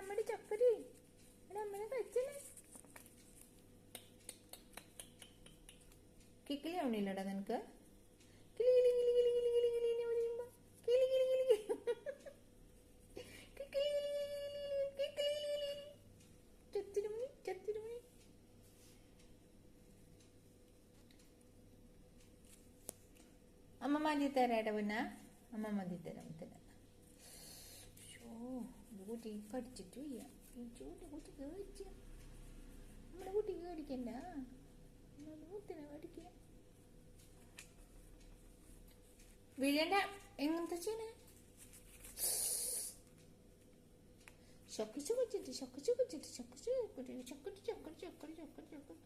അമ്മയുടെ ചക്കരി, അമ്മനെ കഴിച്ചേ. കിക്കിലി ആവണില്ലടാ നിനക്ക്? കിളി കിളി കിളി കിളി കിളി കിളി കിളി എന്ന് പറയുമ്പോ കിളി കിളി കിളി കിളി ചത്തിരുമണി ചത്തിരുമണി. അമ്മ മതി തരാടെ പിന്നെ, അമ്മ മതി തരാം തരാം. കുട്ടി കടിച്ചിട്ട് വയ്യ, കുട്ടി കടിച്ച നമ്മുടെ കുട്ടിക്ക് കടിക്കണ്ട, കുട്ടിനെ കടിക്ക വീഴണ്ട. എങ്ങനത്തെ ചെയ്യണേ? ചൊക്കിച്ചു വെച്ചിട്ട് ചൊക്കിച്ചു വെച്ചിട്ട് ചൊക്കിച്ചു ചൊക്കട്ടി ചൊക്കട്ടി ചൊക്കട്ടി ചൊക്കട്ടി ചൊക്കട്ടി.